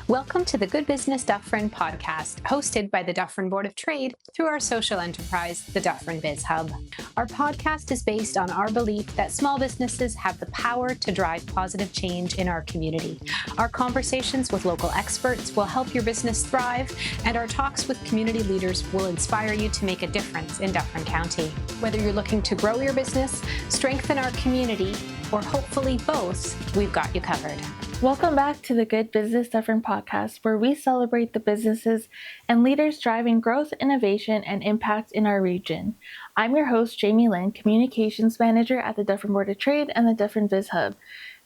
Welcome to the Good Business Dufferin Podcast, hosted by the Dufferin Board of Trade through our social enterprise, the Dufferin Biz Hub. Our podcast is based on our belief that small businesses have the power to drive positive change in our community. Our conversations with local experts will help your business thrive, and our talks with community leaders will inspire you to make a difference in Dufferin County. Whether you're looking to grow your business, strengthen our community, or hopefully both, we've got you covered. Welcome back to the Good Business Dufferin Podcast, where we celebrate the businesses and leaders driving growth, innovation, and impact in our region. I'm your host, Jamie Lynn, Communications Manager at the Dufferin Board of Trade and the Dufferin Biz Hub.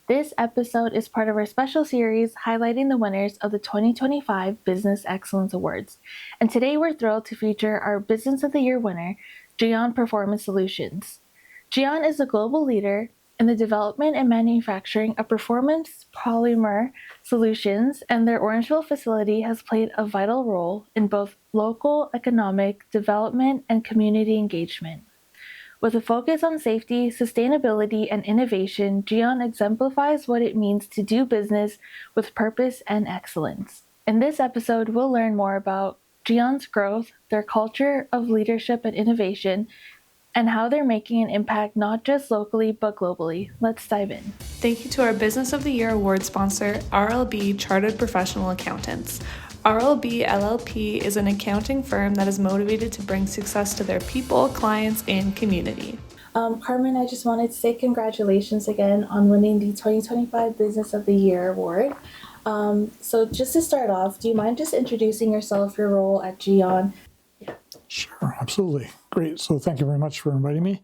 This episode is part of our special series highlighting the winners of the 2025 Business Excellence Awards. And today we're thrilled to feature our Business of the Year winner, GEON Performance Solutions. GEON is a global leader in the development and manufacturing of performance polymer solutions, and their Orangeville facility has played a vital role in both local economic development and community engagement. With a focus on safety, sustainability, and innovation, GEON exemplifies what it means to do business with purpose and excellence. In this episode, we'll learn more about GEON's growth, their culture of leadership and innovation, and how they're making an impact not just locally but globally. Let's dive in. Thank you to our Business of the Year award sponsor, RLB Chartered Professional Accountants. RLB LLP is an accounting firm that is motivated to bring success to their people, clients, and community. Carmine, I just wanted to say congratulations again on winning the 2025 Business of the Year award. So just to start off, do you mind just introducing yourself, your role at GEON? Sure, absolutely. Great. So thank you very much for inviting me.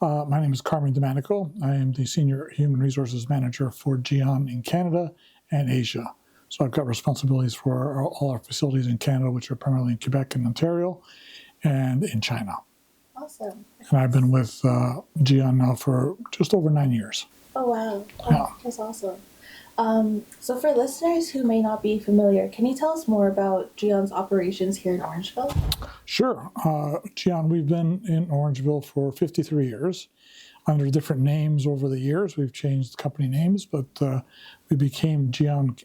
My name is Carmine Domanico. I am the Senior Human Resources Manager for GEON in Canada and Asia. So I've got responsibilities for all our facilities in Canada, which are primarily in Quebec and Ontario, and in China. Awesome. And I've been with GEON now for just over 9 years. Oh, wow. Yeah. That's awesome. So for listeners who may not be familiar, can you tell us more about GEON's operations here in Orangeville? Sure. GEON, we've been in Orangeville for 53 years under different names over the years. We've changed company names, but we became GEON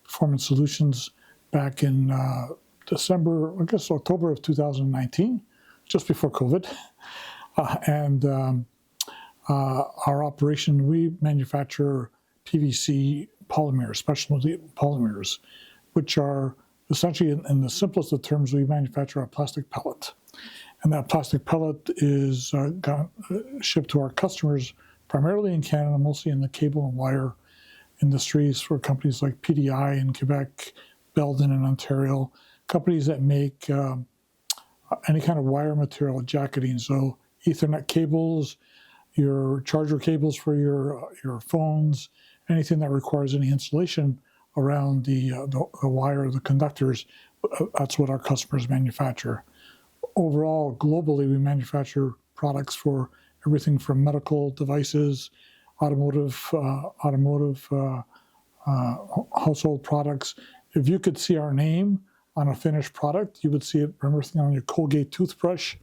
Performance Solutions back in October of 2019, just before COVID. Our operation, we manufacture PVC polymers, specialty polymers, which are essentially, in the simplest of terms, we manufacture a plastic pellet. And that plastic pellet is shipped to our customers primarily in Canada, mostly in the cable and wire industries for companies like PDI in Quebec, Belden in Ontario, companies that make any kind of wire material, jacketing, so Ethernet cables, your charger cables for your phones, anything that requires any insulation around the wire, the conductors, that's what our customers manufacture. Overall, globally, we manufacture products for everything from medical devices, automotive, household products. If you could see our name on a finished product, you would see it from everything on your Colgate toothbrush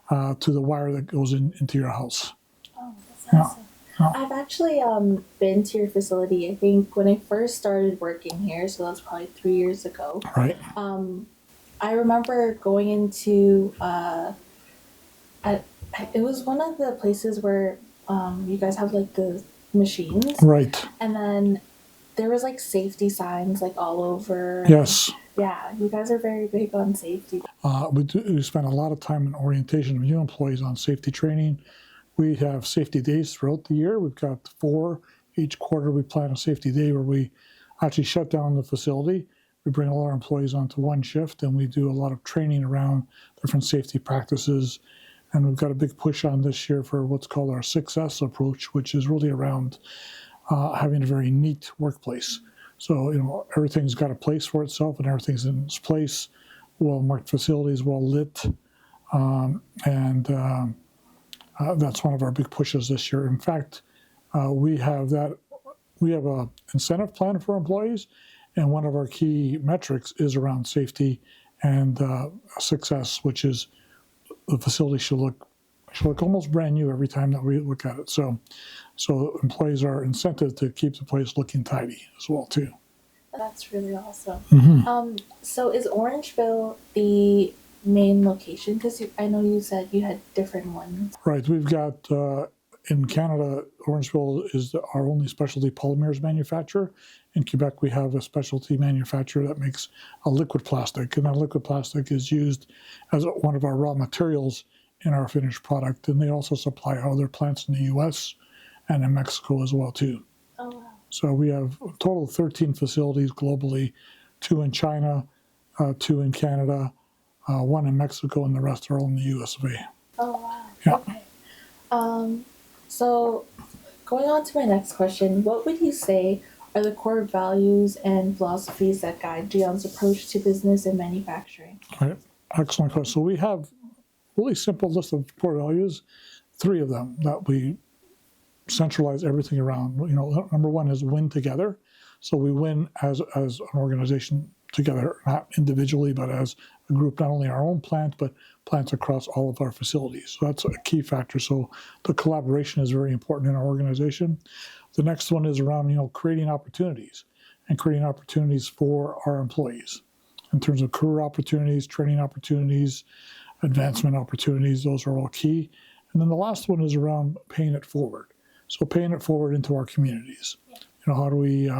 to the wire that goes into your house. Oh, that's awesome. I've actually been to your facility, I think, when I first started working here, so that's probably 3 years ago. Right. I remember going into, it was one of the places where you guys have like the machines. Right. And then there was like safety signs like all over. Yes. Yeah, you guys are very big on safety. We spend a lot of time in orientation of new employees on safety training. We have safety days throughout the year. We've got 4 each quarter. We plan a safety day where we actually shut down the facility. We bring all our employees onto one shift, and we do a lot of training around different safety practices. And we've got a big push on this year for what's called our 6S approach, which is really around having a very neat workplace. So, everything's got a place for itself, and everything's in its place. Well-marked facilities, well lit, that's one of our big pushes this year. In fact, we have a incentive plan for employees, and one of our key metrics is around safety and success, which is the facility should look almost brand new every time that we look at it. So employees are incented to keep the place looking tidy as well too. That's really awesome. Mm-hmm. So is Orangeville the main location? Because I know you said you had different ones. Right. We've got in Canada, Orangeville is our only specialty polymers manufacturer. In Quebec, we have a specialty manufacturer that makes a liquid plastic, and that liquid plastic is used as one of our raw materials in our finished product. And they also supply other plants in the U.S. and in Mexico as well too. Oh, wow. So we have a total of 13 facilities globally, 2 in China, 2 in Canada, 1 in Mexico, and the rest are all in the US of A. Oh, wow. Yeah. Okay. So going on to my next question, what would you say are the core values and philosophies that guide GEON's approach to business and manufacturing? Right. Excellent question. So we have a really simple list of core values, 3 of them that we centralize everything around. Number 1 is win together. So we win as an organization together, not individually, but as a group, not only our own plant, but plants across all of our facilities. So that's a key factor. So the collaboration is very important in our organization. The next one is around, creating opportunities and creating opportunities for our employees in terms of career opportunities, training opportunities, advancement opportunities. Those are all key. And then the last one is around paying it forward. So paying it forward into our communities. How do we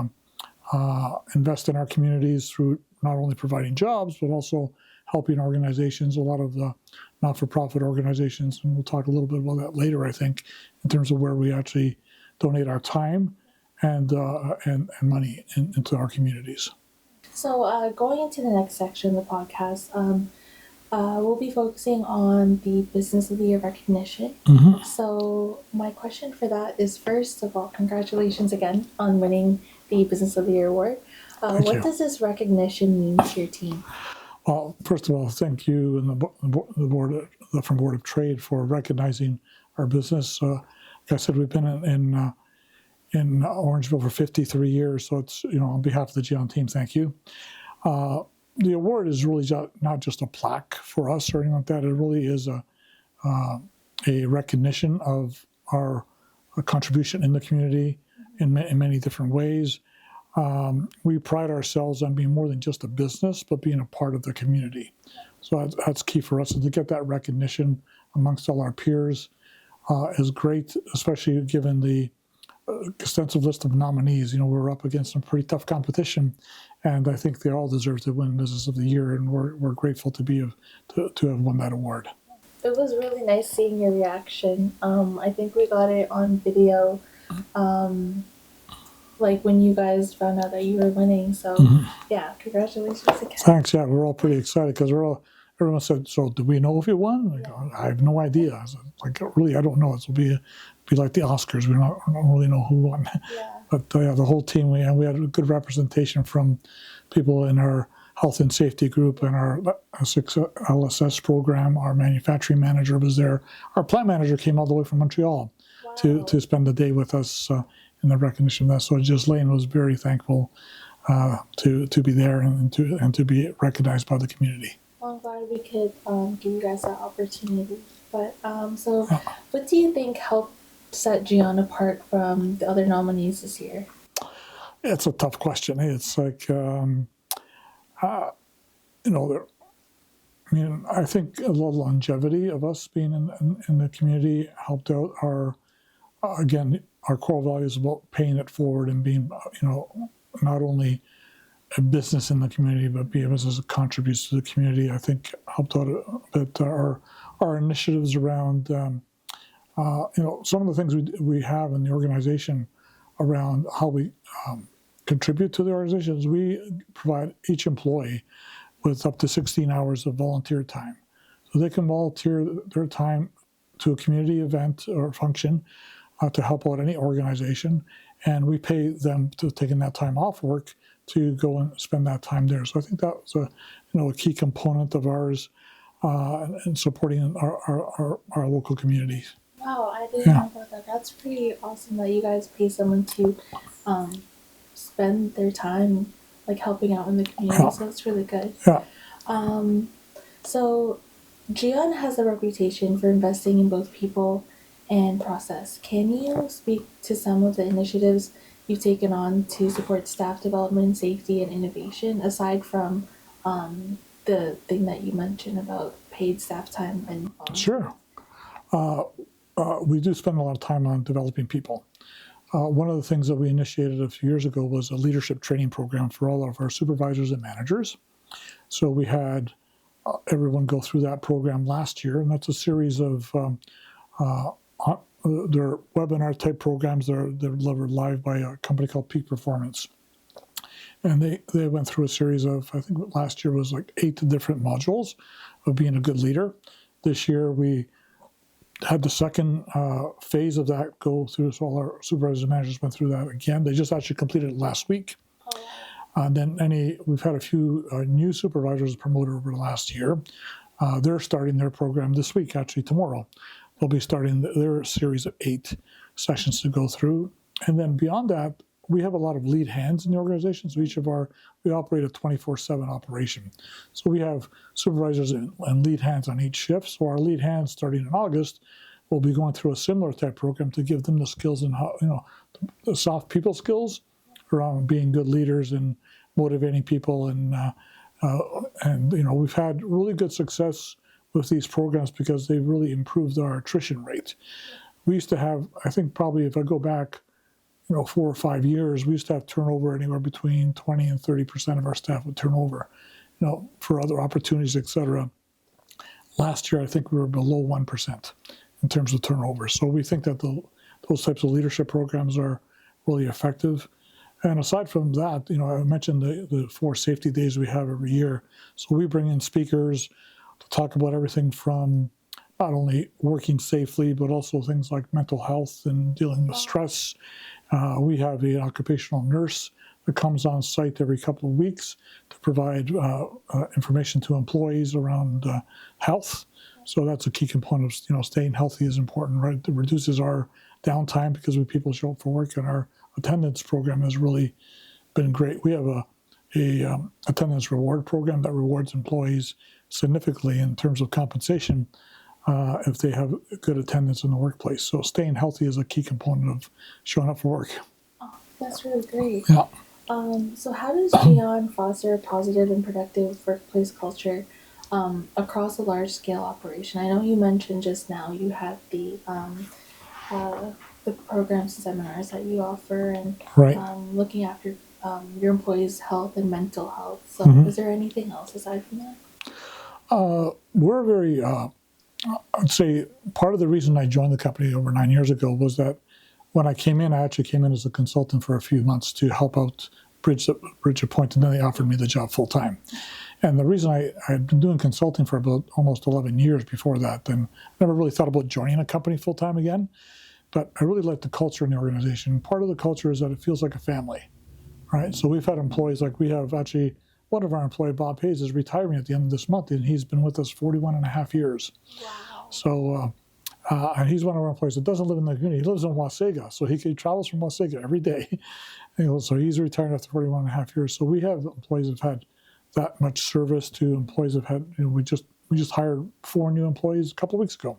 invest in our communities through not only providing jobs, but also helping organizations, a lot of the not-for-profit organizations, and we'll talk a little bit about that later, I think, in terms of where we actually donate our time and money into our communities. So going into the next section of the podcast, we'll be focusing on the Business of the Year recognition. Mm-hmm. So my question for that is, first of all, congratulations again on winning the Business of the Year award. What does this recognition mean to your team? Well, first of all, thank you and the Dufferin Board of Trade for recognizing our business. Like I said, we've been in Orangeville for 53 years, so it's, on behalf of the GEON team, thank you. The award is really not just a plaque for us or anything like that. It really is a recognition of our contribution in the community in many different ways. We pride ourselves on being more than just a business, but being a part of the community. So that's key for us, and to get that recognition amongst all our peers is great, especially given the extensive list of nominees. We're up against some pretty tough competition, and I think they all deserve to win Business of the Year, and we're grateful to have won that award. It was really nice seeing your reaction. I think we got it on video, like when you guys found out that you were winning. So yeah, congratulations again. Thanks. Yeah, we're all pretty excited because everyone said, "So, do we know if you won?" I have no idea. I was really, I don't know. It will be like the Oscars. We don't really know who won. Yeah. But the whole team, we had a good representation from people in our health and safety group and our LSS program. Our manufacturing manager was there. Our plant manager came all the way from Montreal to spend the day with us in the recognition of that. So Ghislaine was very thankful to be there and to be recognized by the community. Well, I'm glad we could give you guys that opportunity. But so what do you think helped set GEON apart from the other nominees this year? It's a tough question. It's like, I think the longevity of us being in the community helped out our core values about paying it forward and being, not only a business in the community, but be a business that contributes to the community. I think helped out a bit. Our initiatives around, some of the things we have in the organization around how we contribute to the organization is we provide each employee with up to 16 hours of volunteer time. So they can volunteer their time to a community event or function to help out any organization, and we pay them to taking that time off work to go and spend that time there. So I think that was a key component of ours in supporting our local communities. Wow, I didn't know about that. That's pretty awesome that you guys pay someone to spend their time like helping out in the community. So that's really good. Yeah. So GEON has a reputation for investing in both people and process. Can you speak to some of the initiatives you've taken on to support staff development, safety, and innovation, aside from the thing that you mentioned about paid staff time and Sure. We do spend a lot of time on developing people. One of the things that we initiated a few years ago was a leadership training program for all of our supervisors and managers. So we had everyone go through that program last year, and that's a series of their webinar type programs. They're delivered live by a company called Peak Performance. And they went through a series of, I think last year was like 8 different modules of being a good leader. This year we had the second phase of that go through, so all our supervisors and managers went through that again. They just actually completed it last week. Then we've had a few new supervisors promoted over the last year. They're starting their program this week, actually tomorrow. They'll be starting their series of 8 sessions to go through. And then beyond that, we have a lot of lead hands in the organization. So we operate a 24/7 operation. So we have supervisors and lead hands on each shift. So our lead hands starting in August will be going through a similar type program to give them the skills and how, the soft people skills around being good leaders and motivating people. And we've had really good success with these programs because they've really improved our attrition rate. We used to have, I think probably if I go back, 4 or 5 years, we used to have turnover anywhere between 20 and 30% of our staff would turn over, for other opportunities, et cetera. Last year, I think we were below 1% in terms of turnover. So we think that those types of leadership programs are really effective. And aside from that, I mentioned the 4 safety days we have every year. So we bring in speakers to talk about everything from not only working safely, but also things like mental health and dealing with stress. We have an occupational nurse that comes on site every couple of weeks to provide information to employees around health. So that's a key component of, staying healthy is important, right? It reduces our downtime because when people show up for work, and our attendance program has really been great. We have a attendance reward program that rewards employees significantly in terms of compensation if they have good attendance in the workplace. So staying healthy is a key component of showing up for work. Oh, that's really great. Yeah. So how does GEON foster a positive and productive workplace culture across a large-scale operation? I know you mentioned just now you have the programs and seminars that you offer, and Right. Looking after your employees' health and mental health. So is there anything else aside from that? We're very, I'd say part of the reason I joined the company over 9 years ago was that when I came in, I actually came in as a consultant for a few months to help out bridge a point, and then they offered me the job full time. And the reason I had been doing consulting for about almost 11 years before that, and never really thought about joining a company full time again, but I really like the culture in the organization. Part of the culture is that it feels like a family, right? So we've had employees, like we have actually, one of our employees, Bob Hayes, is retiring at the end of this month, and he's been with us 41 and a half years. Wow. So, and he's one of our employees that doesn't live in the community. He lives in Wasaga, so he travels from Wasaga every day. So he's retired after 41 and a half years. So we have employees that have had that much service to employees that have had, we just hired 4 new employees a couple of weeks ago.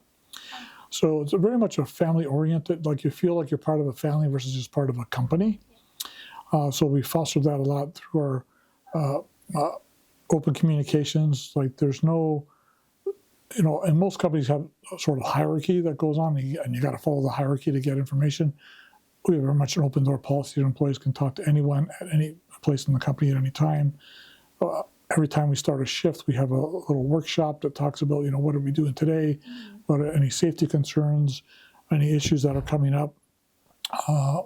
So it's very much a family-oriented, like you feel like you're part of a family versus just part of a company. So we fostered that a lot through our open communications. Like there's no, and most companies have a sort of hierarchy that goes on, and you got to follow the hierarchy to get information. We have very much an open door policy that employees can talk to anyone at any place in the company at any time. Every time we start a shift, we have a little workshop that talks about, what are we doing today, what are any safety concerns, any issues that are coming up.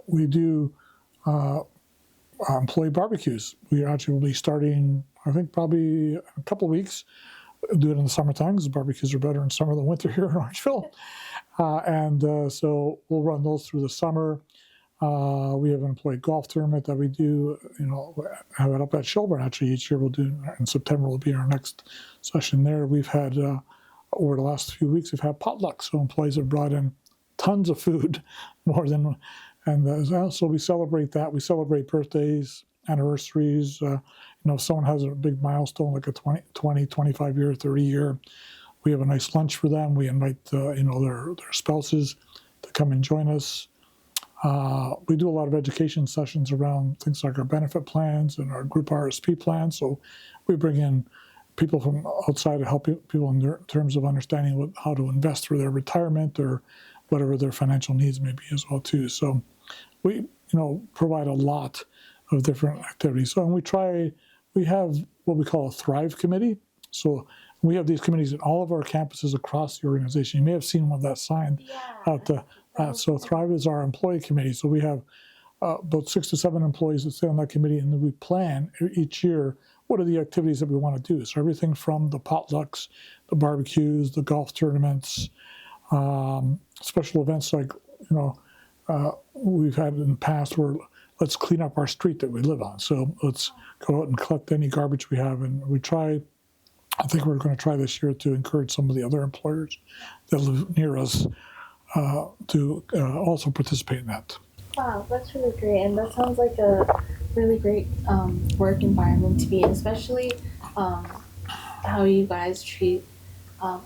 We do employee barbecues. We actually will be starting, I think, probably a couple of weeks. We'll do it in the summertime because barbecues are better in summer than winter here in Orangeville. So we'll run those through the summer. We have an employee golf tournament that we do, have it up at Shelburne. Actually, each year we'll do, in September will be our next session there. We've had, over the last few weeks, we've had potluck. So employees have brought in tons of food, more than, and so we celebrate that. We celebrate birthdays, anniversaries. If someone has a big milestone, like a 20, 25 year, 30 year, we have a nice lunch for them. We invite, their spouses to come and join us. We do a lot of education sessions around things like our benefit plans and our group RSP plans. So we bring in people from outside to help people in terms of understanding how to invest for their retirement or whatever their financial needs may be as well too. So we provide a lot of different activities. So we have what we call a Thrive committee. So we have these committees at all of our campuses across the organization. You may have seen one of that sign out there. So Thrive is our employee committee. So we have about 6 to 7 employees that sit on that committee, and then we plan each year what are the activities that we want to do. So everything from the potlucks, the barbecues, the golf tournaments, special events like we've had in the past where let's clean up our street that we live on. So let's go out and collect any garbage we have, and I think we're going to try this year to encourage some of the other employers that live near us to also participate in that. Wow, that's really great. And that sounds like a really great work environment to be in, especially how you guys treat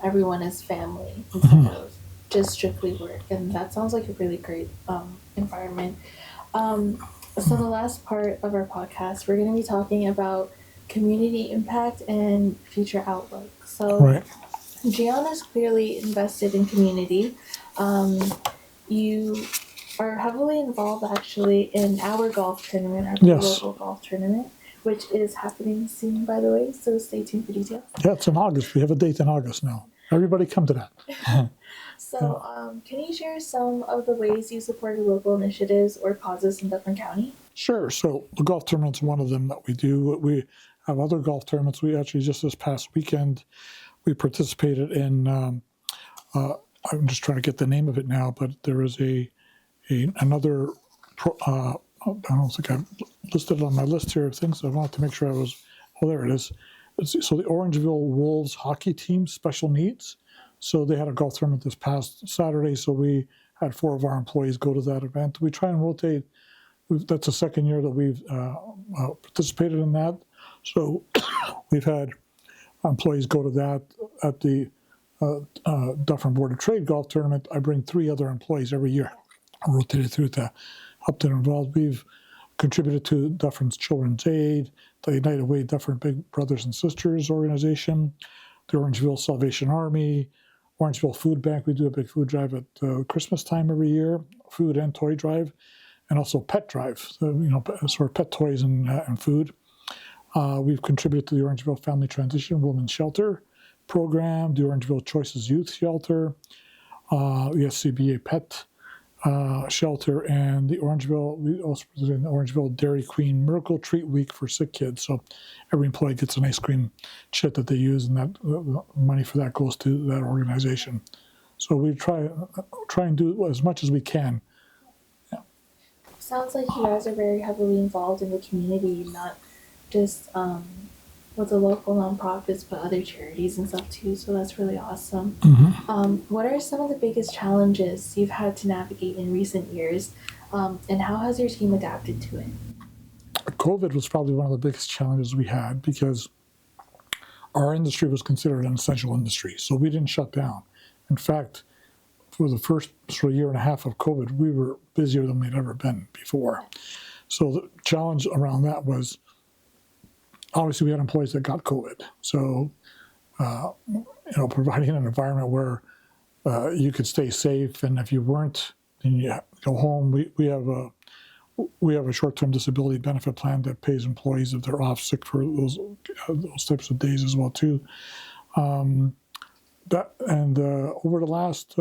everyone as family instead of just strictly work. And that sounds like a really great environment. So the last part of our podcast, we're going to be talking about community impact and future outlook. So GEON is clearly invested in community. You are heavily involved actually in our golf tournament, our local golf tournament, which is happening soon, by the way, so stay tuned for details. Yeah, it's in August. We have a date in August now. Everybody come to that. So can you share some of the ways you supported local initiatives or causes in Dufferin County? Sure. So the golf tournament's one of them that we do. We have other golf tournaments. We actually, just this past weekend, we participated in, I'm just trying to get the name of it now, but there is another, I don't think I've listed it on my list here of things. I wanted to make sure there it is. So the Orangeville Wolves hockey team, special needs. So they had a golf tournament this past Saturday, so we had 4 of our employees go to that event. We try and rotate. That's the second year that we've participated in that. So we've had employees go to that at the Dufferin Board of Trade golf tournament. I bring 3 other employees every year, rotated through to help them involved. We've contributed to Dufferin's Children's Aid, the United Way Dufferin Big Brothers and Sisters organization, the Orangeville Salvation Army, Orangeville Food Bank. We do a big food drive at Christmas time every year, food and toy drive, and also pet drive, sort of pet toys and food. We've contributed to the Orangeville Family Transition Women's Shelter program, the Orangeville Choices Youth Shelter, the SCBA Pet Shelter, and we also presented the Orangeville Dairy Queen Miracle Treat Week for sick kids. So every employee gets an ice cream chit that they use, and that money for that goes to that organization. So we try and do as much as we can. Yeah. Sounds like you guys are very heavily involved in the community, not just with the local nonprofits, but other charities and stuff too. So that's really awesome. What are some of the biggest challenges you've had to navigate in recent years, and how has your team adapted to it? COVID was probably one of the biggest challenges we had because our industry was considered an essential industry, so we didn't shut down. In fact, for the first sort of year and a half of COVID, we were busier than we'd ever been before. So the challenge around that was, obviously, we had employees that got COVID. So, providing an environment where you could stay safe, and if you weren't, then you go home. We have a short-term disability benefit plan that pays employees if they're off sick for those types of days as well too. Over the last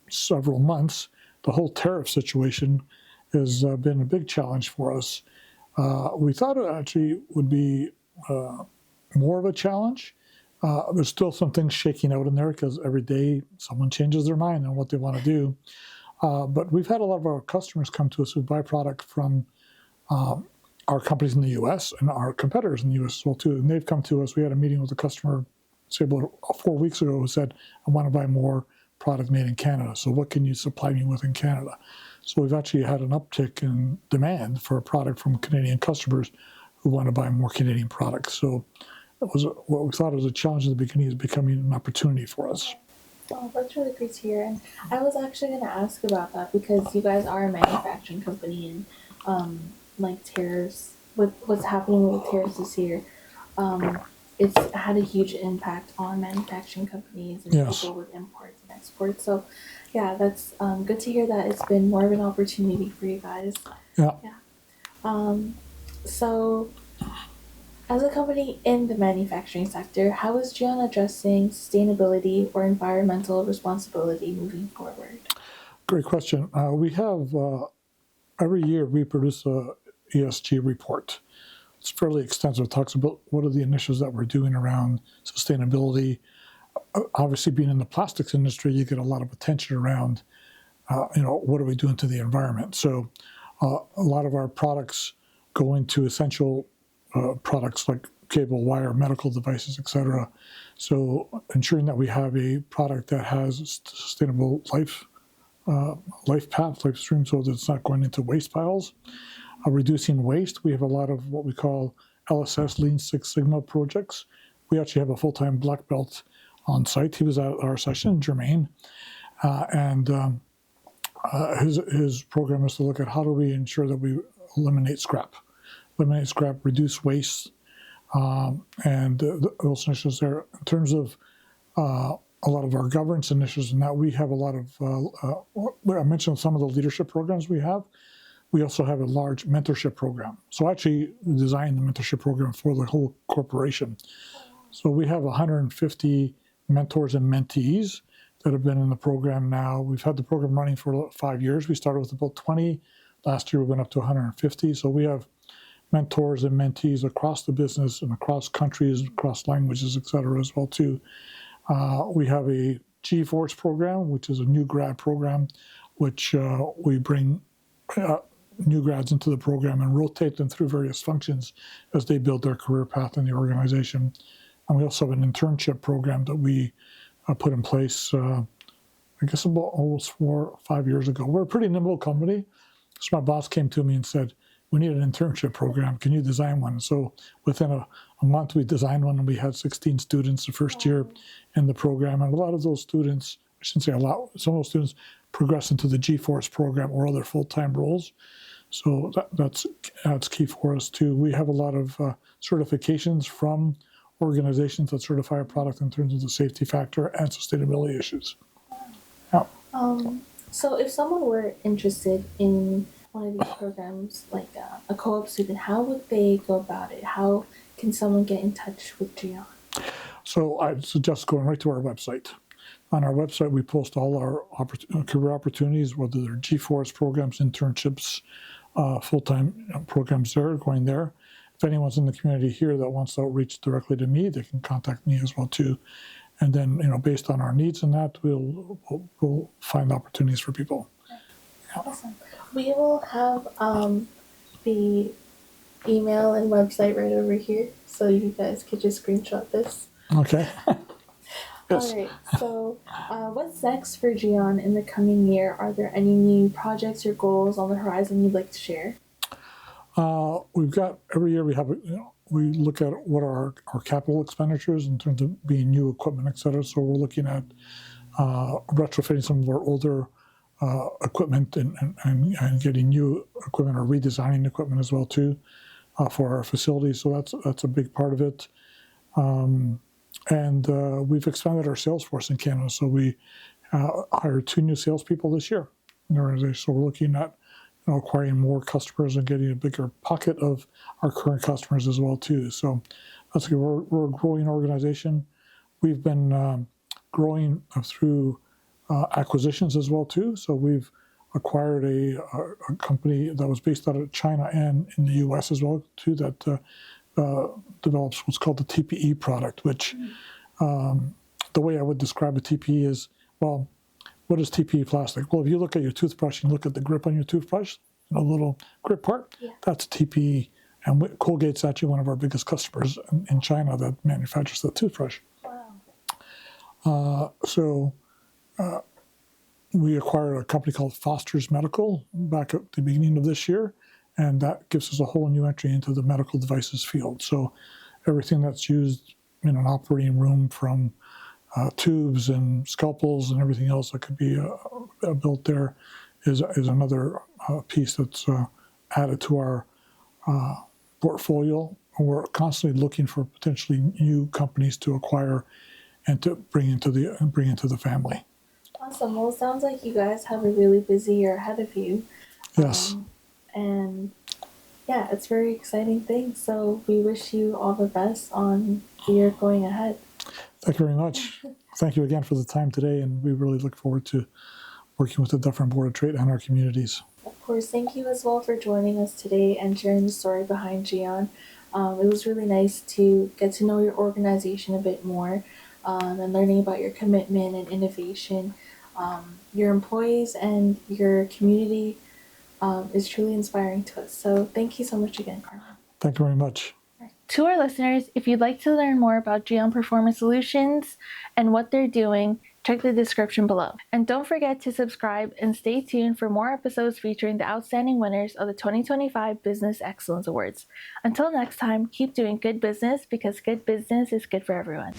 several months, the whole tariff situation has been a big challenge for us. We thought it actually would be more of a challenge. There's still some things shaking out in there because every day someone changes their mind on what they want to do. But we've had a lot of our customers come to us who buy product from our companies in the U.S. and our competitors in the U.S. as well too. And they've come to us. We had a meeting with a customer, say about 4 weeks ago, who said, "I want to buy more product made in Canada. So what can you supply me with in Canada?" So we've actually had an uptick in demand for a product from Canadian customers who want to buy more Canadian products. So it was what we thought was a challenge at the beginning is becoming an opportunity for us. Oh, that's really great to hear. And I was actually going to ask about that because you guys are a manufacturing company, and like tariffs, with what's happening with tariffs this year, um, it's had a huge impact on manufacturing companies and Yes. people with imports and exports. So, yeah, that's good to hear that it's been more of an opportunity for you guys. Yeah. Yeah. Um, so, as a company in the manufacturing sector, how is GEON addressing sustainability or environmental responsibility moving forward? Great question. We have every year we produce a ESG report. It's fairly extensive. It talks about what are the initiatives that we're doing around sustainability. Obviously, being in the plastics industry, you get a lot of attention around, what are we doing to the environment? So a lot of our products go into essential products like cable, wire, medical devices, etc. So ensuring that we have a product that has sustainable life path, life stream, so that it's not going into waste piles. Reducing waste, we have a lot of what we call LSS, Lean Six Sigma projects. We actually have a full-time black belt on site. He was at our session, Jermaine, and his program is to look at how do we ensure that we eliminate scrap, reduce waste, and those initiatives there. In terms of a lot of our governance initiatives, and that we have a lot of, I mentioned some of the leadership programs we have. We also have a large mentorship program. So I actually designed the mentorship program for the whole corporation. So we have 150 mentors and mentees that have been in the program now. We've had the program running for 5 years. We started with about 20. Last year we went up to 150. So we have mentors and mentees across the business and across countries, across languages, et cetera, as well too. We have a G-Force program, which is a new grad program, which we bring new grads into the program and rotate them through various functions as they build their career path in the organization. And we also have an internship program that we put in place, I guess about almost 4 or 5 years ago. We're a pretty nimble company. So my boss came to me and said, we need an internship program. Can you design one? So within a month, we designed one, and we had 16 students the first year in the program. And a lot of those students, I shouldn't say a lot, some of those students progress into the G-Force program or other full-time roles. So that's key for us too. We have a lot of certifications from organizations that certify a product in terms of the safety factor and sustainability issues. Yeah. So if someone were interested in one of these programs, like a co-op student, how would they go about it? How can someone get in touch with GEON? So I suggest going right to our website. On our website, we post all our career opportunities, whether they're G-Force programs, internships, full-time programs there, going there. If anyone's in the community here that wants to outreach directly to me, they can contact me as well too. And then, based on our needs and that, we'll find opportunities for people. Yeah. Awesome. We will have the email and website right over here, so you guys could just screenshot this. Okay. Yes. All right. So, what's next for GEON in the coming year? Are there any new projects or goals on the horizon you'd like to share? We've got every year we look at what are our capital expenditures in terms of being new equipment, et cetera. So we're looking at retrofitting some of our older equipment and getting new equipment or redesigning equipment as well too for our facilities. So that's a big part of it. And we've expanded our sales force in Canada. So we hired 2 new salespeople this year in the organization. So we're looking at acquiring more customers and getting a bigger pocket of our current customers as well too. So that's good. We're a growing organization. We've been growing through acquisitions as well too. So we've acquired a company that was based out of China and in the U.S. as well too that develops what's called the TPE product, which the way I would describe a TPE is, well, what is TPE plastic? Well, if you look at your toothbrush and look at the grip on your toothbrush, the little grip part, that's TPE. And Colgate's actually one of our biggest customers in China that manufactures the toothbrush. Wow. So we acquired a company called Foster's Medical back at the beginning of this year, and that gives us a whole new entry into the medical devices field. So everything that's used in an operating room, from tubes and scalpels and everything else that could be built there is another piece that's added to our portfolio. We're constantly looking for potentially new companies to acquire and to bring into the family. Awesome. Well, it sounds like you guys have a really busy year ahead of you. Yes. And yeah, it's a very exciting thing. So we wish you all the best on the year going ahead. Thank you very much. Thank you again for the time today, and we really look forward to working with the Dufferin Board of Trade and our communities. Of course, thank you as well for joining us today and sharing the story behind GEON. It was really nice to get to know your organization a bit more and learning about your commitment and innovation. Your employees and your community is truly inspiring to us. So thank you so much again, Carmine. Thank you very much. To our listeners, if you'd like to learn more about GEON Performance Solutions and what they're doing, check the description below. And don't forget to subscribe and stay tuned for more episodes featuring the outstanding winners of the 2025 Business Excellence Awards. Until next time, keep doing good business because good business is good for everyone.